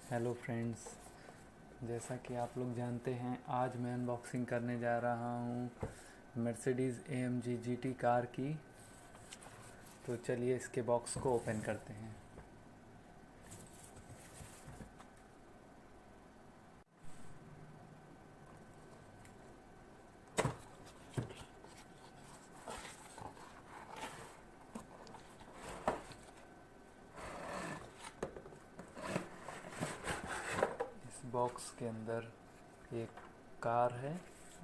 Hello friends, जैसा कि आप लोग जानते हैं आज मैं अनबॉक्सिंग करने जा रहा हूँ मर्सिडीज़ AMG GT कार की। तो चलिए इसके बॉक्स को ओपन करते हैं। इस बॉक्स के अंदर एक कार है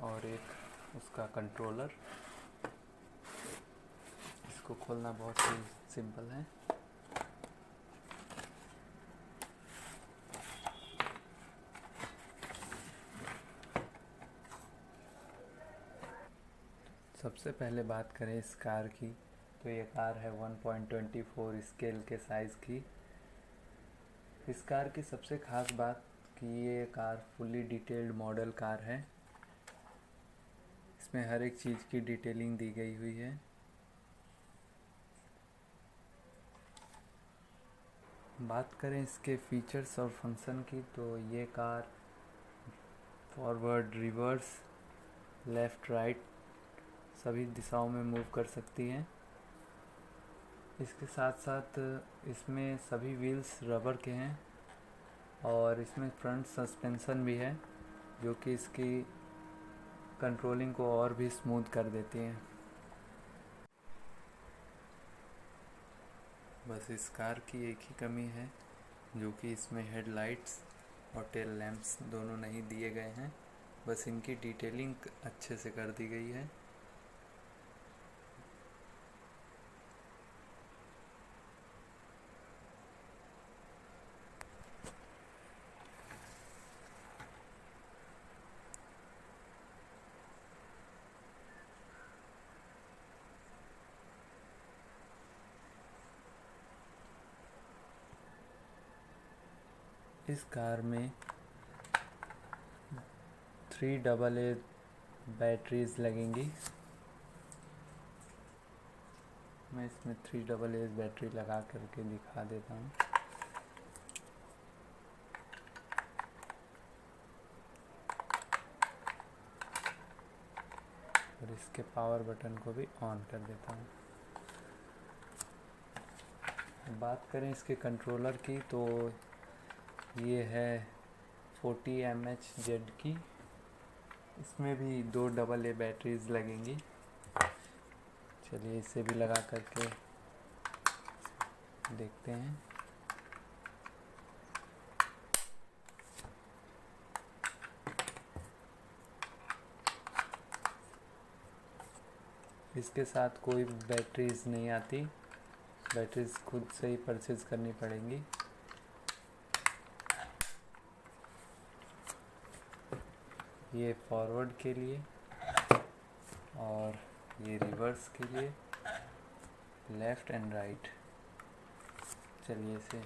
और एक उसका कंट्रोलर। इसको खोलना बहुत ही सिंपल है। सबसे पहले बात करें इस कार की, तो ये कार है 1.24 स्केल के साइज़ की। इस कार की सबसे ख़ास बात कि ये car fully detailed model car है। इसमें हर एक चीज़ की डिटेलिंग दी गई हुई है। बात करें इसके फीचर्स और फंक्शन की, तो ये car forward, reverse, left, right सभी दिशाओं में मूव कर सकती है। इसके साथ साथ इसमें सभी व्हील्स रबर के हैं और इसमें फ्रंट सस्पेंशन भी है, जो कि इसकी कंट्रोलिंग को और भी स्मूथ कर देती हैं। बस इस कार की एक ही कमी है, जो कि इसमें हेडलाइट्स और टेल लैंप्स दोनों नहीं दिए गए हैं। बस इनकी डिटेलिंग अच्छे से कर दी गई है। इस कार में 3AA बैटरीज लगेंगी। मैं इसमें 3AA बैटरी लगा करके दिखा देता हूँ। और इसके पावर बटन को भी ऑन कर देता हूँ। बात करें इसके कंट्रोलर की, तो ये है 40 mAh की। इसमें भी 2AA बैटरीज लगेंगी। चलिए इसे भी लगा करके देखते हैं। इसके साथ कोई बैटरीज नहीं आती, बैटरीज खुद से ही परचेज करनी पड़ेंगी। ये फॉरवर्ड के लिए और ये रिवर्स के लिए, लेफ़्ट एंड राइट। चलिए इसे